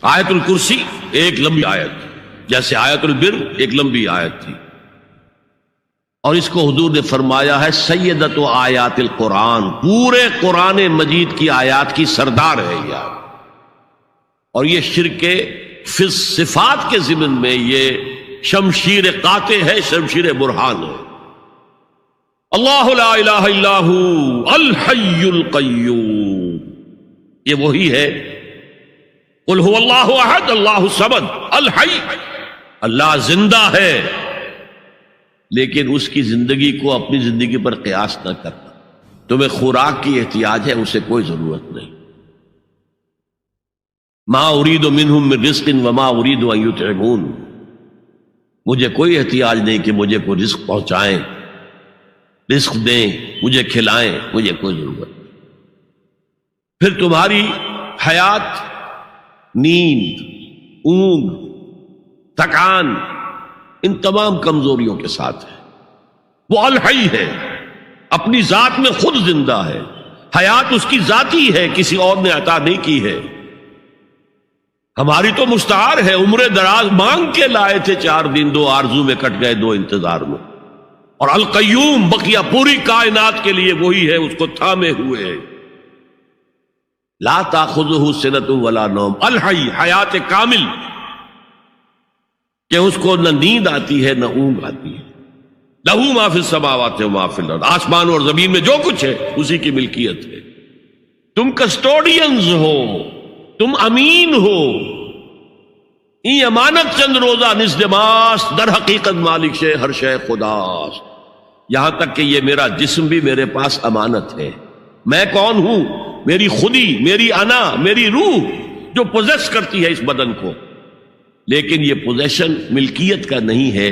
آیت الکرسی ایک لمبی آیت، جیسے آیت البر ایک لمبی آیت تھی، اور اس کو حضور نے فرمایا ہے سیدۃ آیات القرآن، پورے قرآن مجید کی آیات کی سردار ہے یہ آیت۔ اور یہ شرک فی صفات کے ضمن میں یہ شمشیر قاطع ہے، شمشیر برہان ہے۔ اللہ لا الہ الا ہو الحی القیوم، یہ وہی ہے قل هو اللہ احد اللہ الصمد الحی، اللہ زندہ ہے، لیکن اس کی زندگی کو اپنی زندگی پر قیاس نہ کرنا۔ تمہیں خوراک کی احتیاج ہے، اسے کوئی ضرورت نہیں۔ ما اريد منهم من رزق وما اريد ان يطعمون، مجھے کوئی احتیاج نہیں کہ مجھے کوئی رزق پہنچائیں، رزق دیں، مجھے کھلائیں، مجھے کوئی ضرورت نہیں۔ پھر تمہاری حیات نیند، اونگ، تھکان، ان تمام کمزوریوں کے ساتھ ہے۔ وہ الحی ہے، اپنی ذات میں خود زندہ ہے، حیات اس کی ذاتی ہے، کسی اور نے عطا نہیں کی ہے۔ ہماری تو مستعار ہے، عمر دراز مانگ کے لائے تھے، 4 دن 2 آرزو میں کٹ گئے، 2 انتظار میں۔ اور القیوم بقیہ پوری کائنات کے لیے وہی ہے، اس کو تھامے ہوئے ہے۔ لا تاخذہ سنۃ ولا نوم، الحی، حیات کامل، کہ اس کو نہ نیند آتی ہے نہ اونگ آتی ہے۔ لہ ما فی السماوات و ما فی الارض، آسمان اور زمین میں جو کچھ ہے اسی کی ملکیت ہے۔ تم کسٹوڈینز ہو، تم امین ہو، ای امانت چند روزہ نزدماس، در حقیقت مالک شے ہر شے خداست۔ یہاں تک کہ یہ میرا جسم بھی میرے پاس امانت ہے۔ میں کون ہوں؟ میری خودی، میری انا، میری روح جو پوزیس کرتی ہے اس بدن کو، لیکن یہ پوزیشن ملکیت کا نہیں ہے،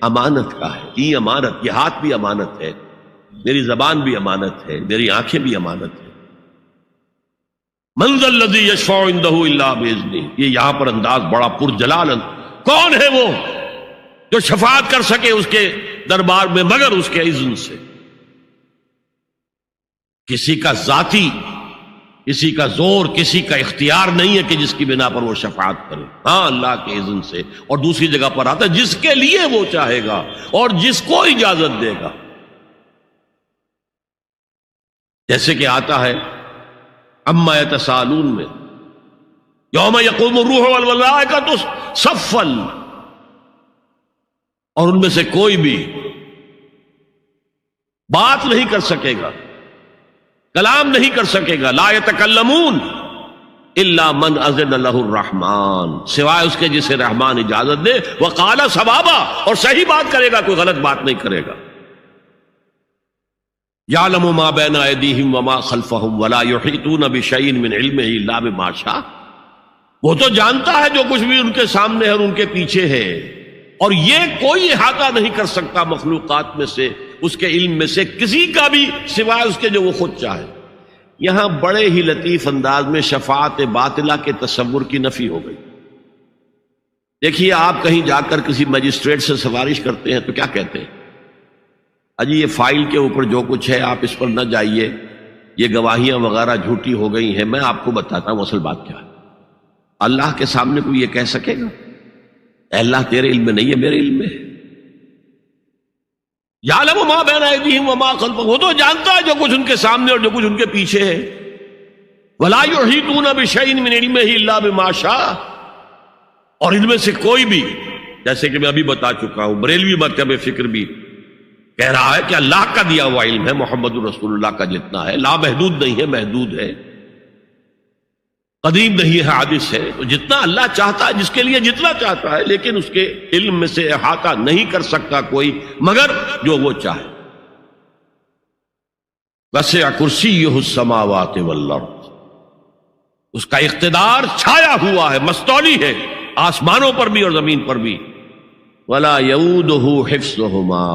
امانت کا ہے۔ ای امانت، یہ ہاتھ بھی امانت ہے، میری زبان بھی امانت ہے، میری آنکھیں بھی امانت ہے۔ من ذا الذی یشفع عندہ الا باذنہ، یہ یہاں پر انداز بڑا پرجلال، کون ہے وہ جو شفاعت کر سکے اس کے دربار میں مگر اس کے اذن سے؟ کسی کا ذاتی، کسی کا زور، کسی کا اختیار نہیں ہے کہ جس کی بنا پر وہ شفاعت کرے، ہاں اللہ کے اذن سے۔ اور دوسری جگہ پر آتا ہے جس کے لیے وہ چاہے گا اور جس کو اجازت دے گا، جیسے کہ آتا ہے اما یتساءلون میں، یوم یقوم الروح والملائکۃ صفا، اور ان میں سے کوئی بھی بات نہیں کر سکے گا، کلام نہیں کر سکے گا، لا یتکلمون الا من اذن له الرحمن، سوائے اس کے جسے رحمان اجازت دے، وقال صوابا، اور صحیح بات کرے گا، کوئی غلط بات نہیں کرے گا۔ یعلم ما بین ایدیہم وما خلفہم ولا یحیطون بشیء من علمہ الا بما شاء، وہ تو جانتا ہے جو کچھ بھی ان کے سامنے ہے اور ان کے پیچھے ہے، اور یہ کوئی احاطہ نہیں کر سکتا مخلوقات میں سے، اس کے علم میں سے کسی کا بھی، سوائے اس کے جو وہ خود چاہے۔ یہاں بڑے ہی لطیف انداز میں شفاعت باطلہ کے تصور کی نفی ہو گئی۔ دیکھیے، آپ کہیں جا کر کسی مجسٹریٹ سے سفارش کرتے ہیں تو کیا کہتے ہیں؟ اجی یہ فائل کے اوپر جو کچھ ہے آپ اس پر نہ جائیے، یہ گواہیاں وغیرہ جھوٹی ہو گئی ہیں، میں آپ کو بتاتا ہوں اصل بات کیا ہے۔ اللہ کے سامنے کوئی یہ کہہ سکے گا اے اللہ تیرے علم میں نہیں ہے، میرے علم میں ہے؟ یعلم ما بین ایدیہم وما خلفہم، وہ تو جانتا ہے جو کچھ ان کے سامنے اور جو کچھ ان کے پیچھے ہے۔ ولا یحیطون بشیء من علمہ الا بما شاء، اور ان میں سے کوئی بھی، جیسے کہ میں ابھی بتا چکا ہوں، بریلوی مکتب فکر بھی کہہ رہا ہے کہ اللہ کا دیا ہوا علم ہے، محمد رسول اللہ کا جتنا ہے، لا محدود نہیں ہے، محدود ہے، قدیم نہیں ہے، حادث ہے۔ تو جتنا اللہ چاہتا ہے، جس کے لیے جتنا چاہتا ہے، لیکن اس کے علم میں سے احاطہ نہیں کر سکتا کوئی مگر جو وہ چاہے۔ وسع کرسیہ السماوات والارض، اس کا اقتدار چھایا ہوا ہے، مستولی ہے، آسمانوں پر بھی اور زمین پر بھی۔ ولا یؤودہ حفظہما،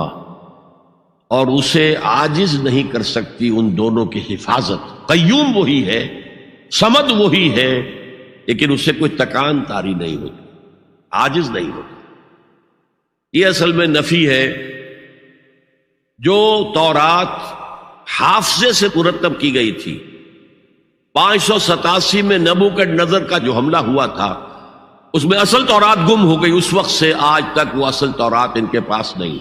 اور اسے عاجز نہیں کر سکتی ان دونوں کی حفاظت۔ قیوم وہی ہے، صمد وہی ہے، لیکن اس سے کوئی تکان تاری نہیں ہوتی، عاجز نہیں ہوتی۔ یہ اصل میں نفی ہے جو تورات حافظے سے مرتب کی گئی تھی۔ 587 میں نبوکڈنضر کا جو حملہ ہوا تھا، اس میں اصل تورات گم ہو گئی، اس وقت سے آج تک وہ اصل تورات ان کے پاس نہیں۔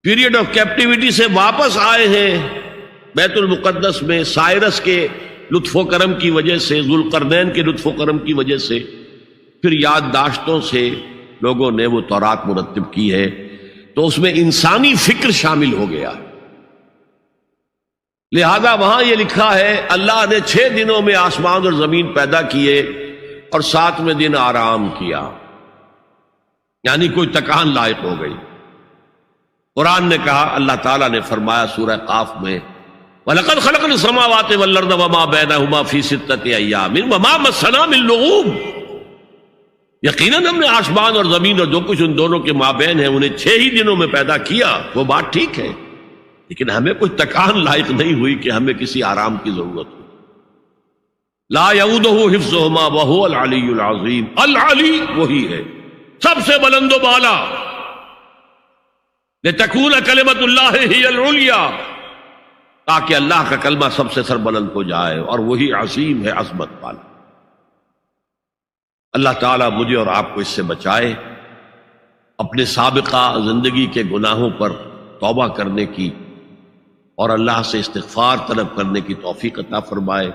پیریڈ آف کیپٹیوٹی سے واپس آئے ہیں بیت المقدس میں، سائرس کے لطف و کرم کی وجہ سے، ذوالقرنین کے لطف و کرم کی وجہ سے، پھر یادداشتوں سے لوگوں نے وہ تورات مرتب کی ہے، تو اس میں انسانی فکر شامل ہو گیا۔ لہذا وہاں یہ لکھا ہے اللہ نے 6 دنوں میں آسمان اور زمین پیدا کیے اور 7ویں دن آرام کیا، یعنی کوئی تکان لائق ہو گئی۔ قرآن نے کہا، اللہ تعالیٰ نے فرمایا سورہ قاف میں، وَلَقَدْ خَلَقْنَا السَّمَاوَاتِ وَالْأَرْضَ وَمَا بَيْنَهُمَا فِي 6 أَيَّامٍ وَمَا مَسَّنَا مِن لُغُوبٍ، یقیناً ہم نے آسمان اور زمین اور جو کچھ ان دونوں کے مابین ہے انہیں 6 ہی دنوں میں پیدا کیا۔ وہ بات ٹھیک ہے، لیکن ہمیں کوئی تکان لائق نہیں ہوئی کہ ہمیں کسی آرام کی ضرورت ہو۔ لا یعودہ حفظہما وہو العلی العظیم، العلی وہی ہے سب سے بلند و بالا، لتکون کلمۃ اللہ ہی العلیٰ، تاکہ اللہ کا کلمہ سب سے سر بلند ہو جائے، اور وہی عظیم ہے، عظمت والا۔ اللہ تعالیٰ مجھے اور آپ کو اس سے بچائے، اپنے سابقہ زندگی کے گناہوں پر توبہ کرنے کی اور اللہ سے استغفار طلب کرنے کی توفیق عطا فرمائے،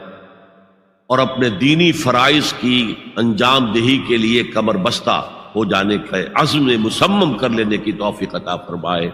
اور اپنے دینی فرائض کی انجام دہی کے لیے کمر بستہ ہو جانے کا عزم مصمم کر لینے کی توفیق عطا فرمائے۔